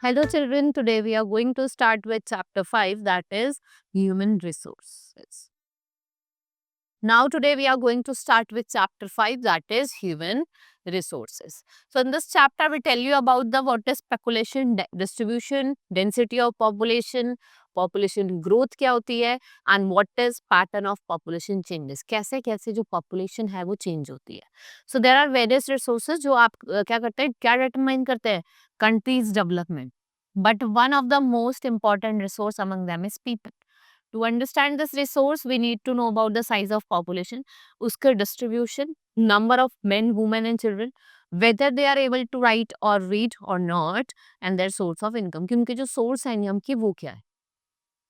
Hello, children. Today we are going to start with chapter 5, that is human resources. Now, today we are going to start with chapter 5, that is human resources. So, in this chapter, we tell you about the what is population distribution, density of population growth क्या होती है, and what is pattern of population changes. कैसे कैसे जो population है वो change होती है. So, there are various resources जो आप क्या करते हैं, क्या determine करते हैं, countries development. But one of the most important resource among them is people. To understand this resource, we need to know about the size of population, uska distribution, number of men, women and children, whether they are able to write or read or not, and their source of income. कि उनके जो source है income की वो क्या है.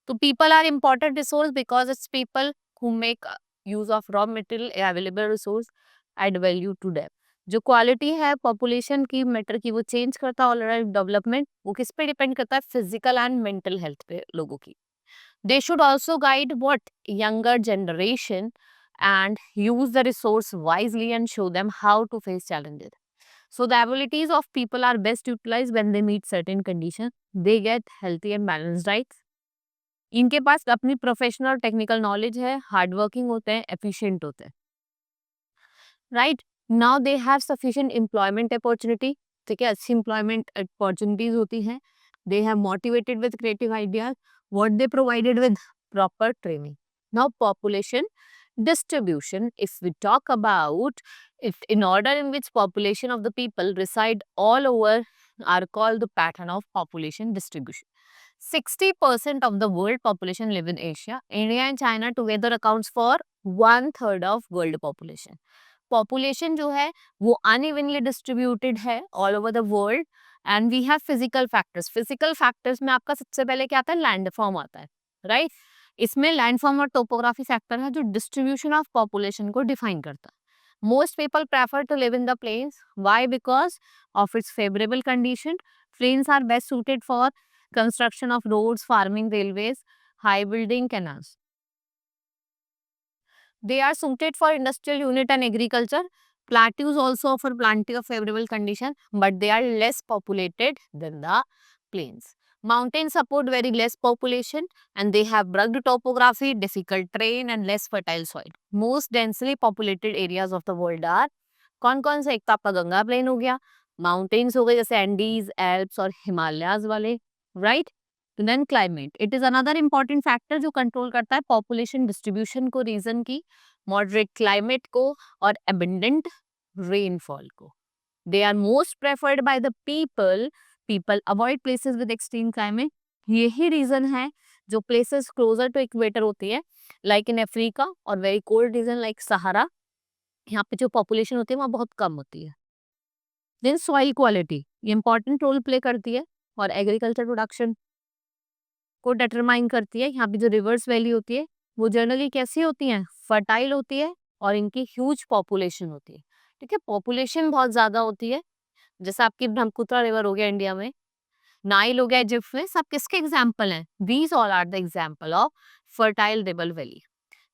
तो people are important resource because it's people who make use of raw material, available resource, add value to them. जो क्वालिटी है पॉपुलेशन की मैटर की वो चेंज करता है ऑलराइट डेवलपमेंट. वो किस पे डिपेंड करता है, फिजिकल एंड मेंटल हेल्थ पे लोगों की. They should also guide what younger generation and use the resource wisely and show them how to face challenges. So the abilities of people are best utilized when they meet certain conditions. They get healthy and balanced diets. इनके पास अपनी professional technical knowledge है, hard working होते हैं, efficient होते हैं. Right now they have sufficient employment opportunity. ठीक है, अच्छी एम्प्लॉयमेंट अपॉर्चुनिटीज होती हैं. They have motivated with creative ideas. What they provided with proper training. Now population distribution, if we talk about it, in order in which population of the people reside all over are called the pattern of population distribution. 60% of the world population live in Asia. India and China together accounts for 1/3 of world population. Population जो है वो unevenly distributed है all over the world. And we have physical factors. Physical factors में आपका सबसे पहले क्या आता है, लैंडफॉर्म आता है. राइट इसमें लैंडफॉर्म और टोपोग्राफी फैक्टर है जो डिस्ट्रीब्यूशन ऑफ पॉपुलेशन को डिफाइन करता है. Most people prefer to live in the plains. Why? Because of its favourable condition. Plains are best suited for construction of roads, farming, railways, high building, canals. They are suited for industrial unit and agriculture. Plateaus also offer plenty of favorable conditions, but they are less populated than the plains. Mountains support very less population and they have rugged topography, difficult terrain and less fertile soil. Most densely populated areas of the world are कौन-कौन से? एक तो आपका Ganga plane हो गया, mountains हो गए जैसे एंडीज, एल्प्स और हिमालयाज वाले, right. Then climate, it is another important factor जो कंट्रोल करता है पॉपुलेशन डिस्ट्रीब्यूशन को, रीजन की, मॉडरेट क्लाइमेट को और एबंडेंट रेनफॉल को. They are most preferred by the people. People avoid places with extreme climate. यही रीजन है जो प्लेसेस क्लोजर टू इक्वेटर होती है, लाइक इन अफ्रीका, और very cold region like Sahara, यहाँ पे जो पॉपुलेशन होती है वहाँ बहुत कम होती है. देन सॉइल क्वालिटी, ये इंपॉर्टेंट रोल प्ले करती है और एग्रीकल्चर प्रोडक्शन को डिटरमाइन करती है. यहाँ पे जो रिवर्स वैली होती है वो जनरली कैसी होती हैं, फर्टाइल होती है और इनकी ह्यूज पॉपुलेशन होती है. ठीक है, पॉपुलेशन बहुत ज्यादा होती है. जैसे आपकी ब्रह्मपुत्र रिवर हो गया इंडिया में, नाइल हो गया इजिप्ट में, सब किसके एग्जाम्पल हैं? These all are the example of fertile river valley.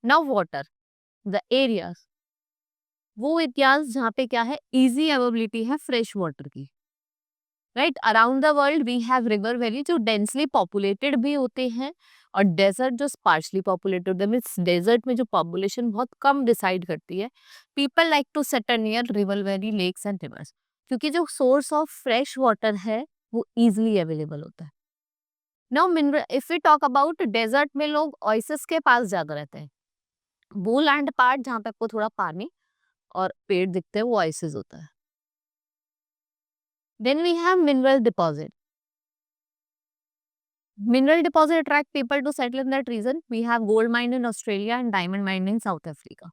Now water, the areas, वो इतिहास जहाँ पे क्या है, इजी अवेलेबिलिटी है फ्रेश वाटर की. Right around the world we have river valley जो डेंसली पॉपुलेटेड भी होते हैं और डेजर्ट जो स्पार्सली पॉपुलेटेड होते हैं. मीन्स डेजर्ट में जो पॉपुलेशन बहुत कम डिसाइड करती है. People like to settle near river valley, lakes and rivers, क्योंकि जो सोर्स ऑफ फ्रेश वाटर है वो इजिली अवेलेबल होता है. Now mineral, if we talk about desert में लोग ओएसिस के पास ज्यादा रहते हैं. वो लैंड पार्ट जहाँ पे आपको थोड़ा पानी और पेड़ दिखते हैं वो ओएसिस होता है. Then we have mineral deposit. Mineral deposit attract people to settle in that region. We have gold mine in Australia and diamond mine in South Africa.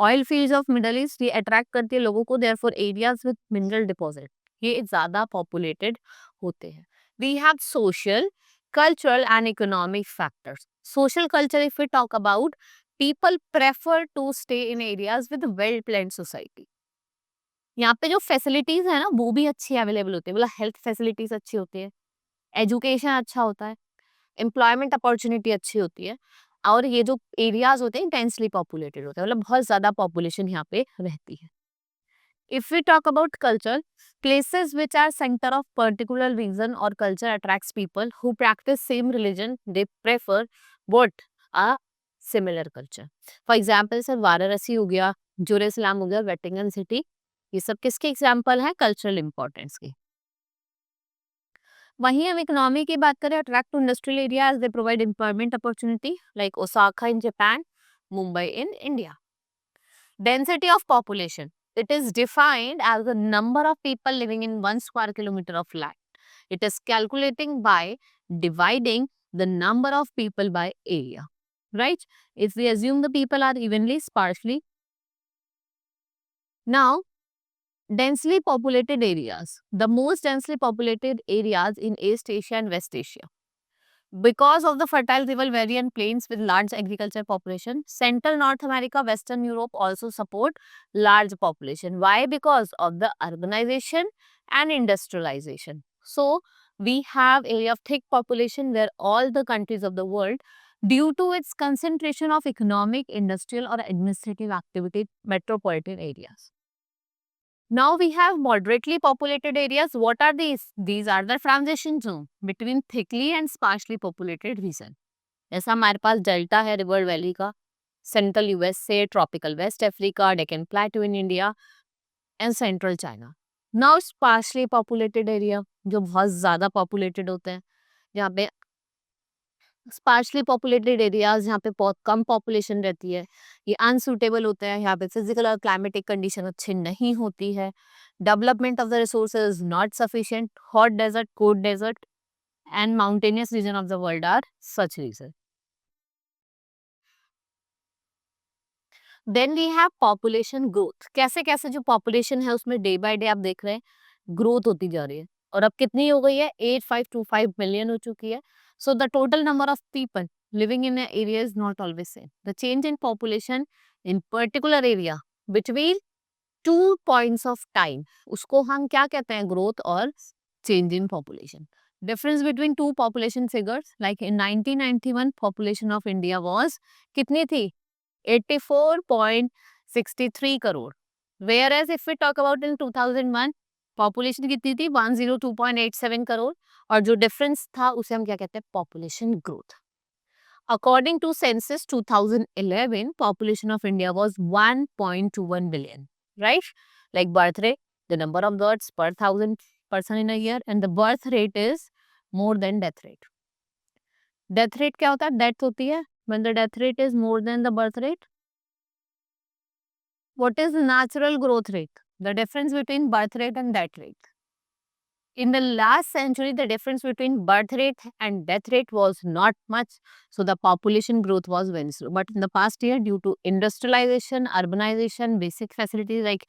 Oil fields of Middle East ये attract करती है लोगों को. Therefore areas with mineral deposit ये ज़्यादा populated होते हैं. We have social, cultural and economic factors. Social culture, if we talk about, people prefer to stay in areas with well planned society. यहाँ पे जो फैसिलिटीज है ना वो भी अच्छी अवेलेबल होती है. मतलब हेल्थ फैसिलिटीज अच्छी होती है, एजुकेशन अच्छा होता है, एम्प्लॉयमेंट अपॉर्चुनिटी अच्छी होती है, और ये जो एरियाज होते हैं डेंसली पॉपुलेटेड होते हैं. मतलब बहुत ज्यादा पॉपुलेशन यहाँ पे रहती है. If we talk about culture, places which are center of particular region or culture attracts people who practice same religion. They prefer what? A similar culture. For example, sir Varanasi हो गया, जेरूसलम हो गया, Vatican city, ये सब किसके example हैं? Cultural importance के. वहीं हम इकोनॉमी की बात करें, attract to industrial areas, they provide employment opportunity like Osaka in Japan, Mumbai in India. Density of population. It is defined as the number of people living in 1 square kilometer of land. It is calculating by dividing the number of people by area. Right? If we assume the people are evenly sparsely. Now, densely populated areas. The most densely populated areas in East Asia and West Asia. Because of the fertile river valley and plains with large agriculture population, Central North America, Western Europe also support large population. Why? Because of the urbanization and industrialization. So, we have area of thick population where all the countries of the world, due to its concentration of economic, industrial or administrative activity, metropolitan areas. Now we have moderately populated areas. What are these? These are the transition zone between thickly and sparsely populated region. जैसा हमारे पास delta है river valley का, central US से tropical west Africa, Deccan plateau in India and central China. Now sparsely populated area जो बहुत ज़्यादा populated होते हैं, जहाँ पे स्पार्सली पॉपुलेटेड एरियाज जहाँ पे बहुत कम पॉपुलेशन रहती है, ये अनसूटेबल होते हैं, यहाँ पे फिजिकल और क्लाइमेटिक कंडीशन अच्छी नहीं होती है, development of the resources not sufficient, hot desert, cold desert and mountainous region of the world are such region. Then we have population growth. कैसे कैसे जो पॉपुलेशन है उसमें डे बाय डे आप देख रहे हैं ग्रोथ होती जा रही है, और अब कितनी हो गई है? 8525 मिलियन हो चुकी है. So the total number of people living in an area is not always same. The change in population in particular area between two points of time, उसको हम क्या कहते हैं? ग्रोथ और change in population. Difference between two population figures, like in 1991 population of India was कितनी थी? 84.63 crore. Whereas if we talk about in 2001 population कितनी थी? 102.87 crore. और जो difference था उसे हम क्या कहते हैं? Population growth. According to census 2011, population of India was 1.21 billion, right? Like birth rate, the number of births per 1,000 person in a year, and the birth rate is more than death rate. Death rate क्या होता है? Death होती है when the death rate is more than the birth rate. What is natural growth rate? The difference between birth rate and death rate. In the last century, the difference between birth rate and death rate was not much, so the population growth was very slow. But in the past year, due to industrialization, urbanization, basic facilities like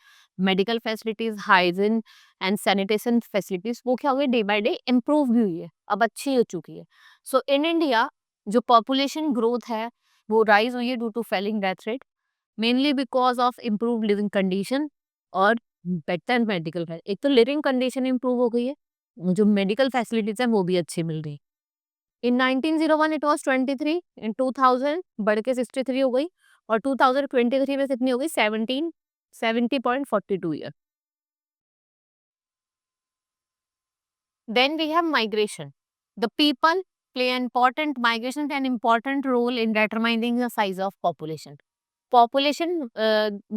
medical facilities, hygiene and sanitation facilities, वो क्या हुए? Day by day improve भी हुई है, अब अच्छी हो चुकी है. सो इन इंडिया जो पॉपुलेशन ग्रोथ है वो राइज हुई है due to falling death rate, mainly because of improve living condition और बेटर मेडिकल. एक तो लिविंग कंडीशन इम्प्रूव हो गई है, जो मेडिकल फैसिलिटीज है वो भी अच्छी मिल रही. इन 1901 इट वाज 23, इन 2000 बढ़ के 63 हो गई, और 2023 में कितनी हो गई? 70.42 year. Then we have migration. The people play an important migration an important role in determining the size of population. Population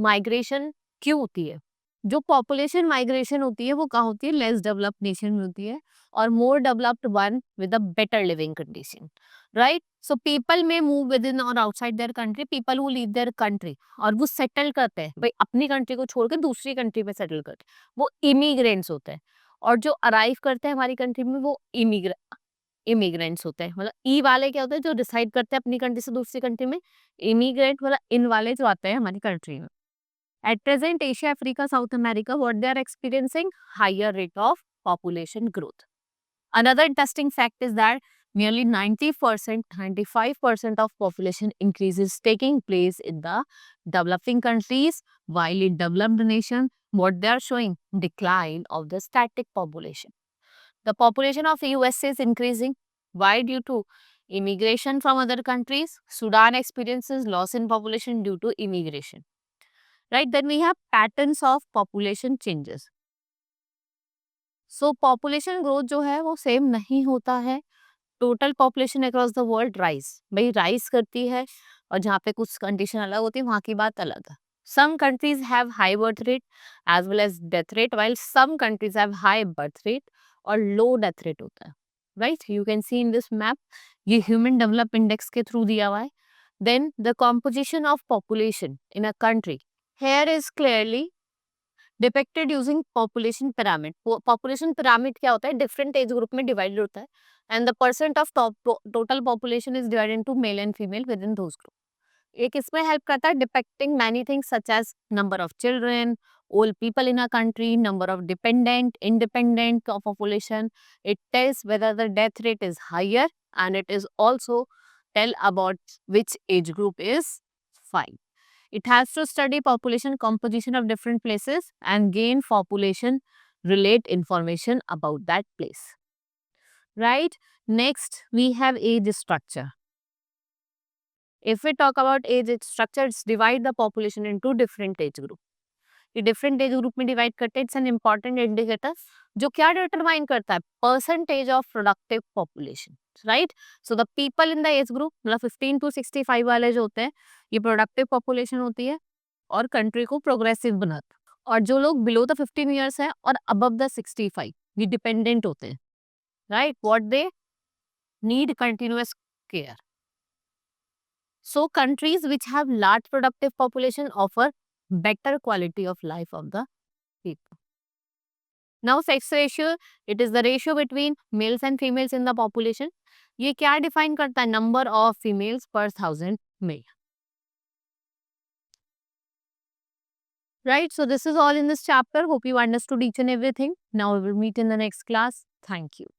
migration क्यों होती है? जो पॉपुलेशन माइग्रेशन होती है वो कहाँ होती है? लेस डेवलप्ड नेशन में होती है, और more developed one with a better living condition, right? So people में मूव विद इन और outside their country, people who leave their country, और वो सेटल करते हैं भाई अपनी कंट्री को छोड़कर दूसरी कंट्री में सेटल करते हैं, वो इमिग्रेंट्स होते हैं. और जो अराइव करते हैं हमारी कंट्री में वो इमिग्रेंट्स होते हैं. मतलब ई वाले क्या होते हैं? जो डिसाइड करते हैं अपनी कंट्री से दूसरी कंट्री में. इमिग्रेंट मतलब इन वाले जो आते हैं हमारी कंट्री में. At present, Asia, Africa, South America, what they are experiencing? Higher rate of population growth. Another interesting fact is that nearly 90%, 95% of population increase is taking place in the developing countries, while in developed nations, what they are showing? Decline of the static population. The population of USA is increasing. Why? Due to immigration from other countries. Sudan experiences loss in population due to immigration. right? Then we have patterns of population changes. So population growth जो है वो same नहीं होता है. Total population across the world rise, भाई rise करती है, और जहाँ पे कुछ कंडीशन अलग होती है वहाँ की बात अलग है. Some countries have high birth rate as well as death rate, while some countries have high birth rate और लो डेथ रेट होता है, right? You can see in this map, ये ह्यूमन डेवलप इंडेक्स के through दिया हुआ है. Then the composition of population in a country here is clearly depicted using population pyramid. Population pyramid क्या होता है? डिफरेंट एज ग्रुप में divided होता है, and the percent of total population is divided into male and female within those group. एक इसमें help करता है depicting many things such as number of children, old people in a country, number of dependent, independent of population. It tells whether the death rate is higher, and it is also tell about which age group is fine. It has to study population composition of different places and gain population relate information about that place. Right? Next, we have age structure. If we talk about age structure, it's divide the population into different age group. ये different age group में divide करते हैं. It's an important indicator जो क्या determine करता है? Percentage of productive population, right? So the people in the age group, मतलब 15 to 65 वाले जो होते हैं, ये प्रोडक्टिव पॉपुलेशन होती है और कंट्री को प्रोग्रेसिव बनाता है. और जो लोग बिलो द 15 ईयर्स है और अबव द 65, ये डिपेंडेंट होते हैं, right? What they need continuous care. So countries which have large productive population offer better quality of life of the people. Now sex ratio, it is the ratio between males and females in the population. ये क्या define करता है? Number of females per 1,000 male. Right, so this is all in this chapter. Hope you understood each and everything. Now we will meet in the next class. Thank you.